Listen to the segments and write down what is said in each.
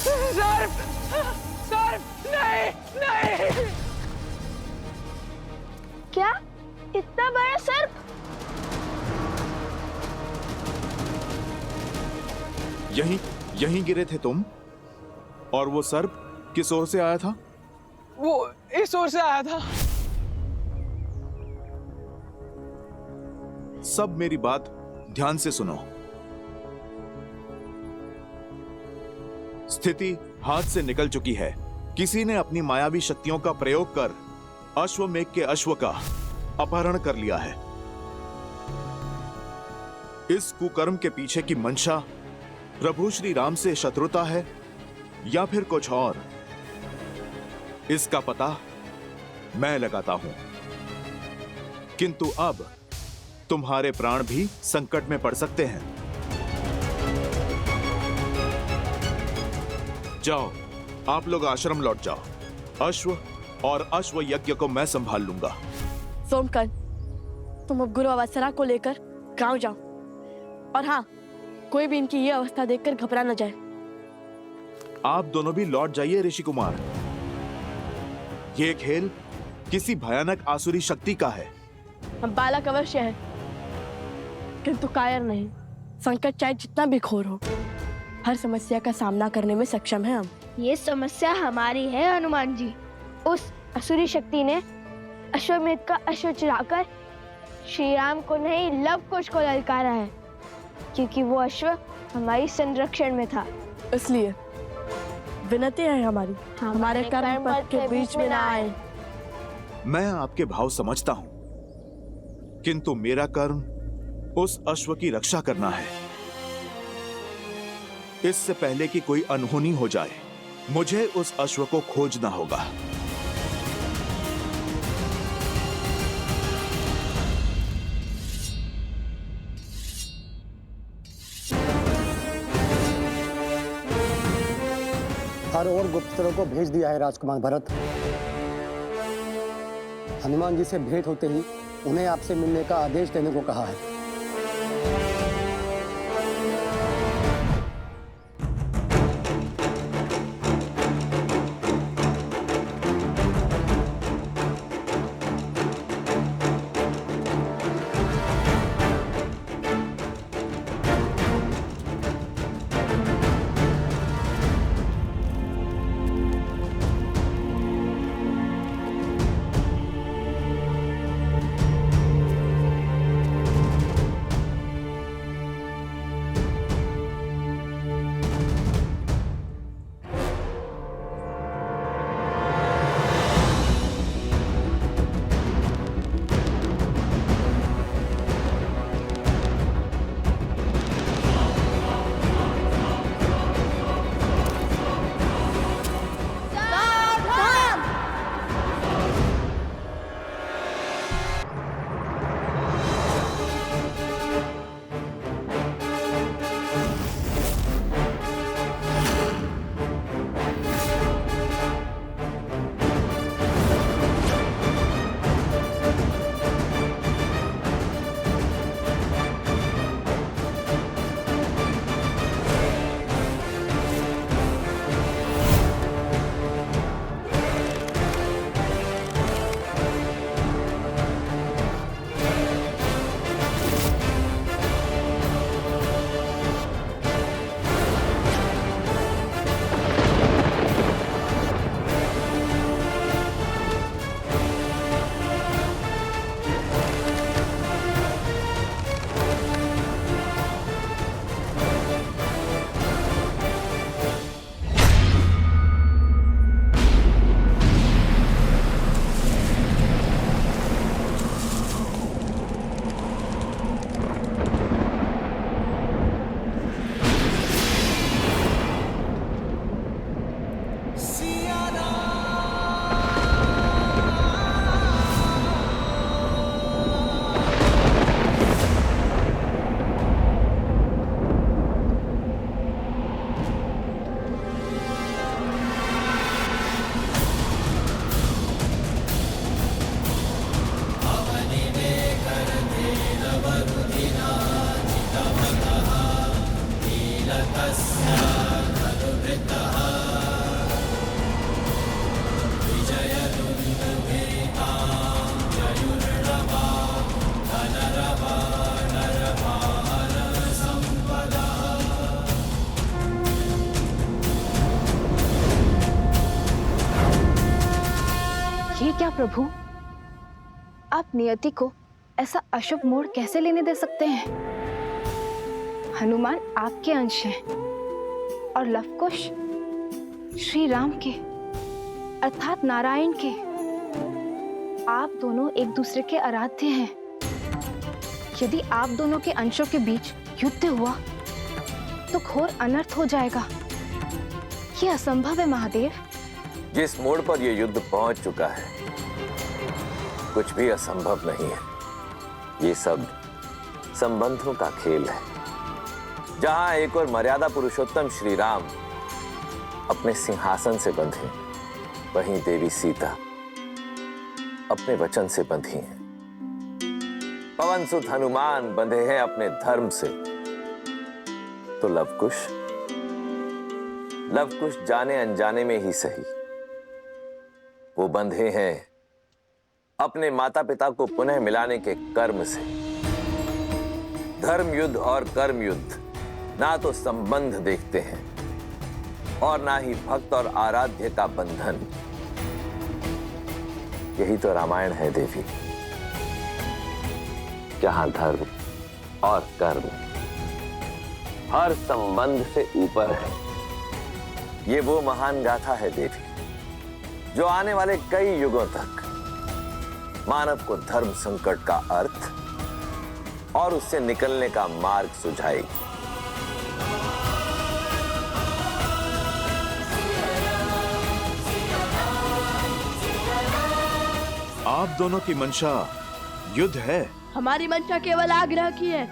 सर्प! सर्प! नहीं, नहीं! क्या? इतना बड़ा सर्प? यहीं गिरे थे तुम? और वो सर्प किस ओर से आया था? वो इस ओर से आया था। सब मेरी बात ध्यान से सुनो। स्थिति हाथ से निकल चुकी है। किसी ने अपनी मायावी शक्तियों का प्रयोग कर अश्वमेघ के अश्व का अपहरण कर लिया है। इस कुकर्म के पीछे की मंशा प्रभु श्री राम से शत्रुता है या फिर कुछ और, इसका पता मैं लगाता हूं। किंतु अब तुम्हारे प्राण भी संकट में पड़ सकते हैं। जाओ, आप लोग आश्रम लौट जाओ। अश्व और अश्व यज्ञ को मैं संभाल लूंगा। सोमकन, तुम अब गुरु अवसरा को लेकर गांव जाओ। और हाँ, कोई भी इनकी ये अवस्था देखकर घबरा न जाए। आप दोनों भी लौट जाइए ऋषि कुमार। ये खेल किसी भयानक आसुरी शक्ति का है। हम बालक अवश्य है, किंतु कायर नहीं। संकट चाहे जितना भी घोर हो, हर समस्या का सामना करने में सक्षम है हम। ये समस्या हमारी है हनुमान जी। उस असुरी शक्ति ने अश्वमेध का अश्व चुराकर श्री राम को नहीं, लव कुश को ललकारा है, क्योंकि वो अश्व हमारी संरक्षण में था। इसलिए विनती है हमारी, हमारे कर्म पथ के बीच में ना आए। मैं आपके भाव समझता हूं, किंतु मेरा कर्म उस अश्व की रक्षा करना है। इससे पहले कि कोई अनहोनी हो जाए, मुझे उस अश्व को खोजना होगा। हर और गुप्तचरों को भेज दिया है राजकुमार भरत। हनुमान जी से भेंट होते ही उन्हें आपसे मिलने का आदेश देने को कहा है। क्या प्रभु, आप नियति को ऐसा अशुभ मोड़ कैसे लेने दे सकते हैं? हनुमान आपके अंश हैं और लवकुश श्री राम के अर्थात नारायण के। आप दोनों एक दूसरे के आराध्य हैं। यदि आप दोनों के अंशों के बीच युद्ध हुआ तो घोर अनर्थ हो जाएगा। ये असंभव है महादेव। जिस मोड़ पर यह युद्ध पहुंच चुका है, कुछ भी असंभव नहीं है। ये सब संबंधों का खेल है। जहां एक और मर्यादा पुरुषोत्तम श्री राम अपने सिंहासन से बंधे, वहीं देवी सीता अपने वचन से बंधी हैं। पवन सुत हनुमान बंधे हैं अपने धर्म से, तो लवकुश जाने अनजाने में ही सही, वो बंधे हैं अपने माता पिता को पुनः मिलाने के कर्म से। धर्म युद्ध और कर्म युद्ध ना तो संबंध देखते हैं और ना ही भक्त और आराध्य का बंधन। यही तो रामायण है देवी, जहां धर्म और कर्म हर संबंध से ऊपर है। ये वो महान गाथा है देवी, जो आने वाले कई युगों तक मानव को धर्म संकट का अर्थ और उससे निकलने का मार्ग सुझाएगी। आप दोनों की मंशा युद्ध है। हमारी मंशा केवल आग्रह की है।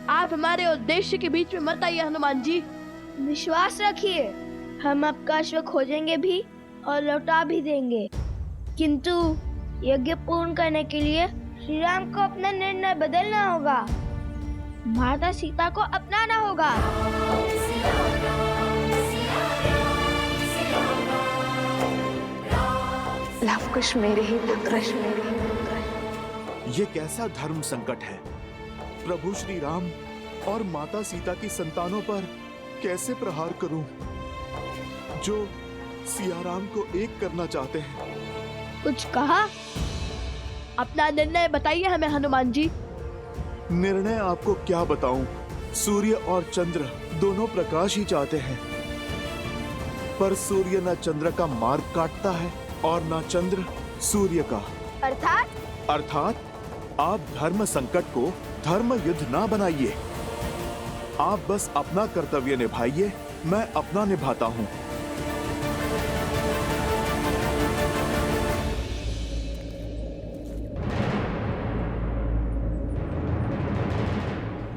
आप हमारे उद्देश्य के बीच में मत आइए हनुमान जी। विश्वास रखिए, हम आपका अश्व खोजेंगे भी और लौटा भी देंगे, किंतु यज्ञ पूर्ण करने के लिए श्री राम को अपना निर्णय बदलना होगा। माता सीता को अपनाना होगा। लवकुश मेरे ही पुत्र। ये कैसा धर्म संकट है? प्रभु श्री राम और माता सीता की संतानों पर कैसे प्रहार करूं, जो सिया राम को एक करना चाहते हैं? कुछ कहा? अपना निर्णय बताइए हमें हनुमान जी। निर्णय आपको क्या बताऊं? सूर्य और चंद्र दोनों प्रकाश ही चाहते हैं, पर सूर्य न चंद्र का मार्ग काटता है और न चंद्र सूर्य का। अर्थात आप धर्म संकट को धर्म युद्ध ना बनाइए। आप बस अपना कर्तव्य निभाइए, मैं अपना निभाता हूं।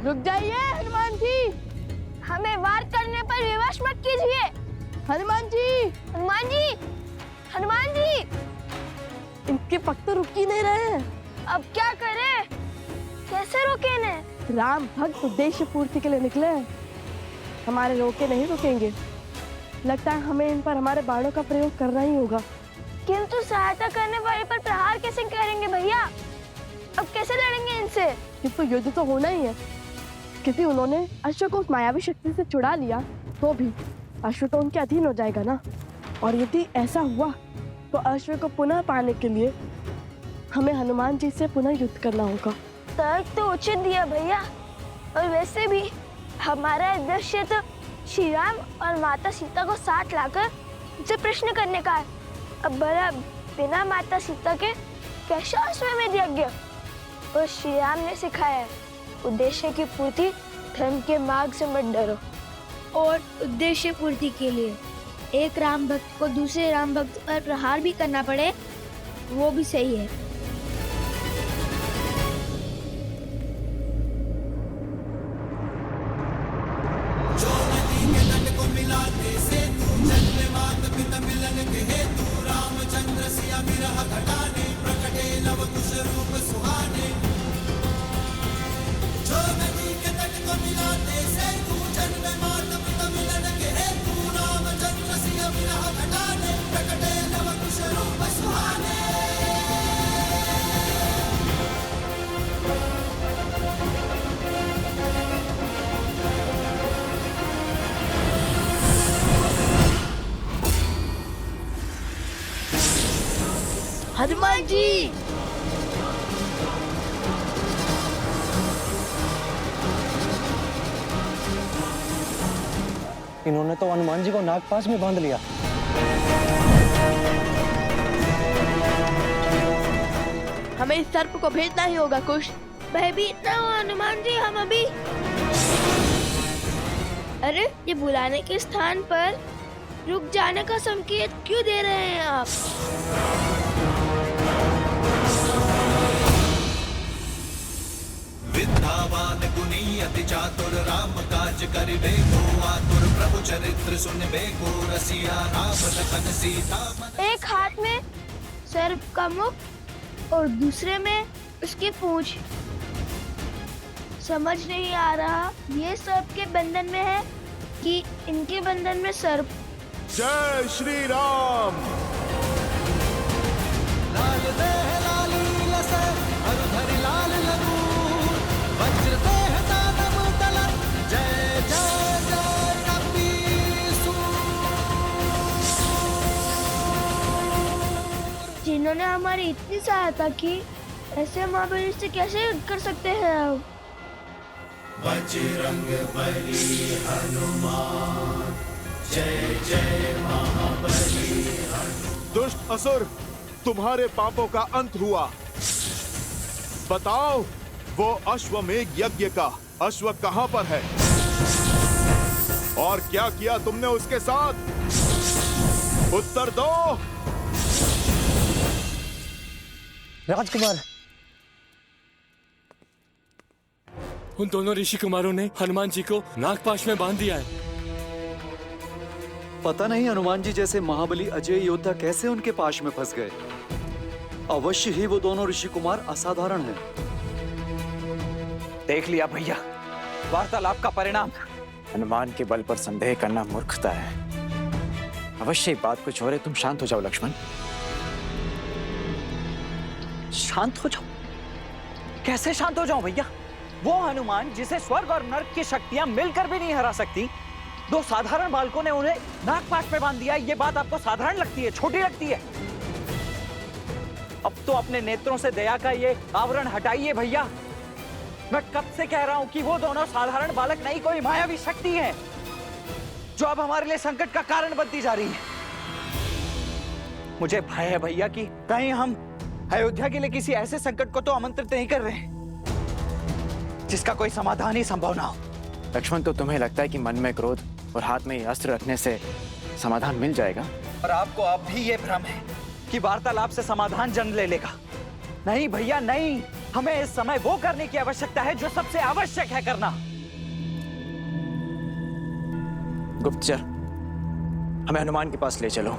रुक जाइए हनुमान जी। हमें वार करने पर विवश मत कीजिए। हनुमान जी, हनुमान जी, हनुमान जी, इनके पग तो रुक ही नहीं रहे हैं। अब क्या करें? कैसे रोके इन्हें? राम भक्त उद्देश्य पूर्ति के लिए निकले हैं, हमारे रोके नहीं रुकेंगे। लगता है हमें इन पर हमारे बाणों का प्रयोग करना ही होगा। किंतु सहायता करने वाले पर प्रहार कैसे करेंगे भैया? अब कैसे लड़ेंगे इनसे? किंतु युद्ध तो होना ही है, क्योंकि उन्होंने अश्व को उस मायावी शक्ति से छुड़ा लिया, तो भी अश्व तो उनके अधीन हो जाएगा ना। और यदि ऐसा हुआ तो अश्व को पुनः पाने के लिए हमें हनुमान जी से पुनः युद्ध करना होगा। तर्क तो उचित दिया भैया, और वैसे भी हमारा उद्देश्य तो श्री राम और माता सीता को साथ लाकर उनसे प्रश्न करने का है। अब भला बिना माता सीता के कैसा अश्वमेध यज्ञ? और श्री राम ने सिखाया है, उद्देश्य की पूर्ति धर्म के मार्ग से मत डरो। और उद्देश्य पूर्ति के लिए एक राम भक्त को दूसरे राम भक्त पर प्रहार भी करना पड़े, वो भी सही है। हनुमान जी। इन्होंने तो हनुमान जी को नागपाश में बांध लिया। हमें इस सर्प को भेजना ही होगा कुश। भयभीत ना हो हनुमान जी, हम अभी। अरे ये बुलाने के स्थान पर रुक जाने का संकेत क्यों दे रहे हैं आप? विद्यावान गुणी अति चातुर राम काज करिबे को आतुर प्रभु चरित्र सुनबे को रसिया राम लखन सीता मन। एक हाथ में सर्प का मुख और दूसरे में उसकी पूंछ। समझ नहीं आ रहा ये सर्प के बंधन में है कि इनके बंधन में सर्प। जय श्री राम। लाल देह लाली लसे हरधरि लाल लगू वज्र देह दानव तलत जय जय जय कपीसु। जिन्होंने हमारी इतनी सहायता की, ऐसे महाबली से कैसे युद्ध कर सकते हैं आप? बजरंग बली हनुमान जय जय महाबली। दुष्ट असुर, तुम्हारे पापों का अंत हुआ। बताओ वो अश्वमेघ यज्ञ का अश्व कहां पर है और क्या किया तुमने उसके साथ? उत्तर दो। राजकुमार, उन दोनों ऋषि कुमारों ने हनुमान जी को नागपाश में बांध दिया है। पता नहीं हनुमान जी जैसे महाबली अजय योद्धा कैसे उनके पाश में फंस गए। अवश्य ही वो दोनों ऋषि कुमार असाधारण हैं। देख लिया भैया, वार्तालाप का परिणाम। हनुमान के बल पर संदेह करना मूर्खता है। अवश्य बात कुछ और है। तुम शांत हो जाओ लक्ष्मण, शांत हो जाओ। कैसे शांत हो जाऊं भैया? वो हनुमान जिसे स्वर्ग और नर्क की शक्तियां मिलकर भी नहीं हरा सकती, दो साधारण बालकों ने उन्हें नागपाश में बांध दिया। ये बात आपको साधारण लगती है, छोटी लगती है? अब तो अपने नेत्रों से दया का ये आवरण हटाइए भैया। मैं कब से कह रहा हूं कि वो दोनों साधारण बालक नहीं, कोई मायावी शक्ति है जो अब हमारे लिए संकट का कारण बनती जा रही है। मुझे भय है भैया कि कहीं हम अयोध्या के लिए किसी ऐसे संकट को तो आमंत्रित नहीं कर रहे जिसका कोई समाधान ही संभव ना हो। लक्ष्मण, तो तुम्हें लगता है कि मन में क्रोध और हाथ में अस्त्र रखने से समाधान मिल जाएगा? और आपको अब भी ये भ्रम है कि वार्तालाप से समाधान जन्म ले लेगा। नहीं भैया नहीं, हमें इस समय वो करने की आवश्यकता है जो सबसे आवश्यक है करना। गुप्तचर, हमें हनुमान के पास ले चलो।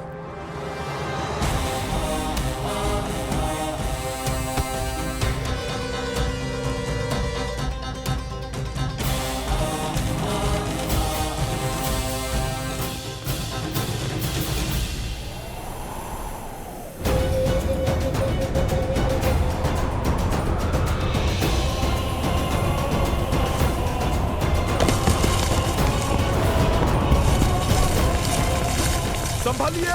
संभालिए।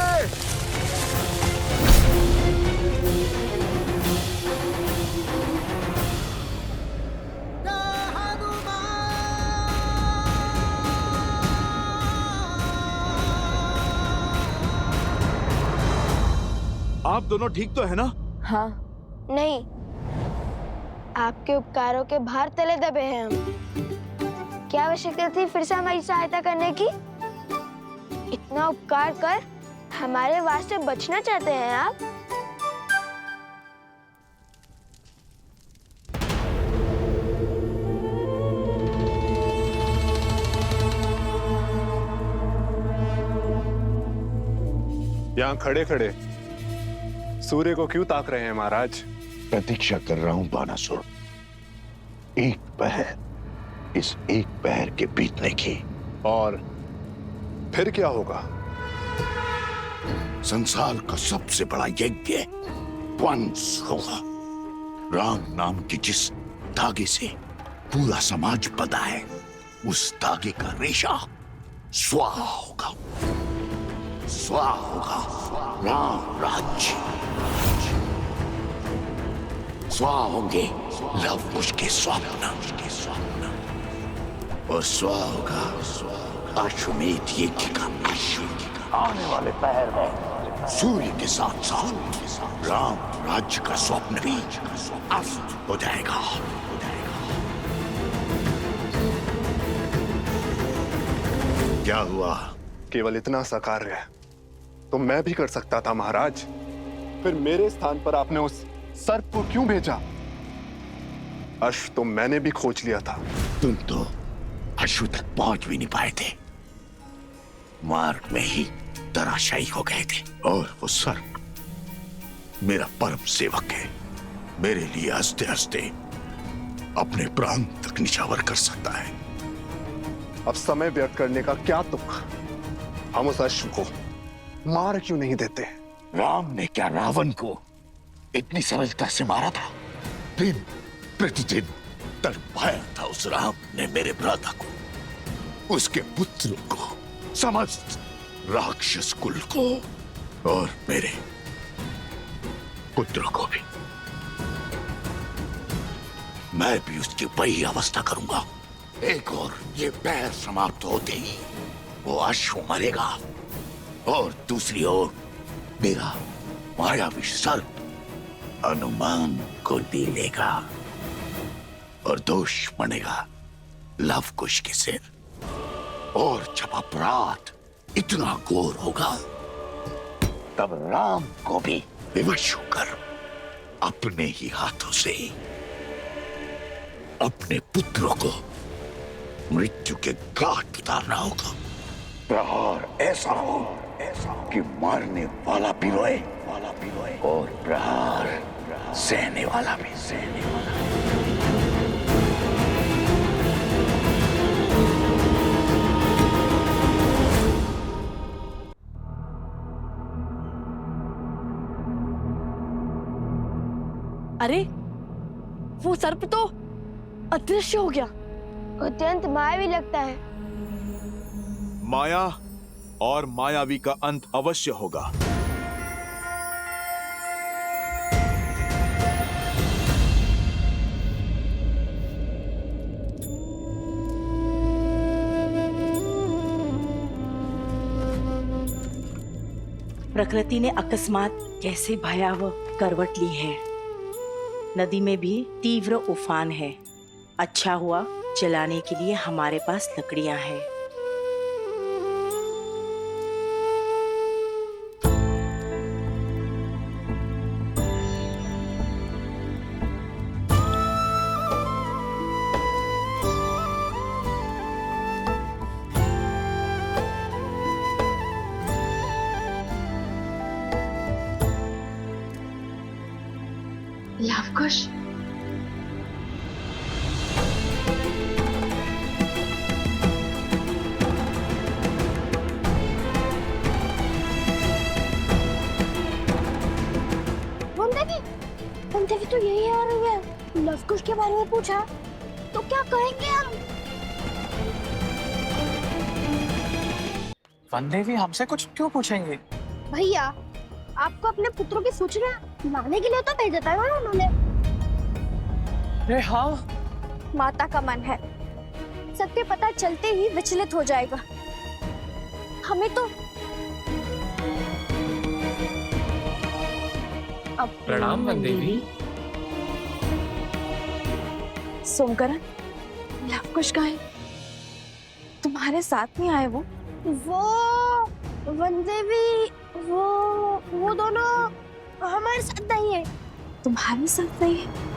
आप दोनों ठीक तो है ना? हाँ। नहीं, आपके उपकारों के भार तले दबे हैं हम। क्या आवश्यकता थी फिर से हमारी सहायता करने की? इतना उपकार कर हमारे वास्ते बचना चाहते हैं आप? यहाँ खड़े खड़े सूर्य को क्यों ताक रहे हैं महाराज? प्रतीक्षा कर रहा हूं बानासुर, एक पहर, इस एक पहर के बीतने की। और फिर क्या होगा? संसार का सबसे बड़ा यज्ञ वंश होगा। राम नाम की जिस धागे से पूरा समाज बंधा है, उस धागे का रेशा स्वाहा होगा। स्वाहा होगा राम राज्य। स्वाहा होंगे लव कुश के स्वप्न, और स्वाहा होगा अश्वमेध यज्ञ का अश्व। आने वाले पहर में सूर्य के साथ साथ राम राज्य का स्वप्न भी अस्त हो जाएगा। क्या हुआ? केवल इतना सा कार्य तो मैं भी कर सकता था महाराज। फिर मेरे स्थान पर आपने उस सर्प को क्यों भेजा? अश्व तो मैंने भी खोज लिया था। तुम तो अश्व तक पहुंच भी नहीं पाए थे, मार्ग में ही धराशायी हो गए थे। और वो सर्प मेरा परम सेवक है, मेरे लिए हंसते हंसते अपने प्राण तक निछावर कर सकता है। अब समय व्यर्थ करने का क्या तुक? हम उस अश्व को मार क्यों नहीं देते? राम ने क्या रावण को इतनी सरलता से मारा था? दिन प्रतिदिन तड़पाया था उस राम ने मेरे भ्राता को, उसके पुत्र को, समस्त राक्षस कुल को, और मेरे पुत्रों को भी। मैं भी उसकी वही अवस्था करूंगा। एक और ये पैर समाप्त होते ही वो अश्व मरेगा, और दूसरी ओर मेरा मायावी सर्प हनुमान को ली लेगा, और दोष बनेगा लव कुश के सिर। और जब अपराध इतना घोर होगा, तब राम को भी विवश होकर अपने ही हाथों से अपने पुत्रों को मृत्यु के घाट उतारना होगा। प्रहार ऐसा हो कि मारने वाला भी रोए, और प्रहार सहने वाला भी सहने वाला। अरे वो सर्प तो अदृश्य हो गया। अत्यंत मायावी लगता है। माया और मायावी का अंत अवश्य होगा। प्रकृति ने अकस्मात कैसे भयावह करवट ली है। नदी में भी तीव्र उफान है। अच्छा हुआ जलाने के लिए हमारे पास लकड़ियां हैं। लवकुश, देवी तो यही आ रही है। लवकुश के बारे में पूछा तो क्या कहेंगे हम? वन देवी हमसे कुछ क्यों पूछेंगे? भैया, आपको अपने पुत्रों की सूचना लाने के लिए तो भेजा था ना उन्होंने। अरे हाँ, माता का मन है, सत्य पता चलते ही विचलित हो जाएगा। हमें तो प्रणाम वन देवी। सोमकरण, लवकुश का है, तुम्हारे साथ नहीं आए वो वन देवी, वो दोनों हमारे साथ नहीं है। तुम्हारे साथ नहीं है?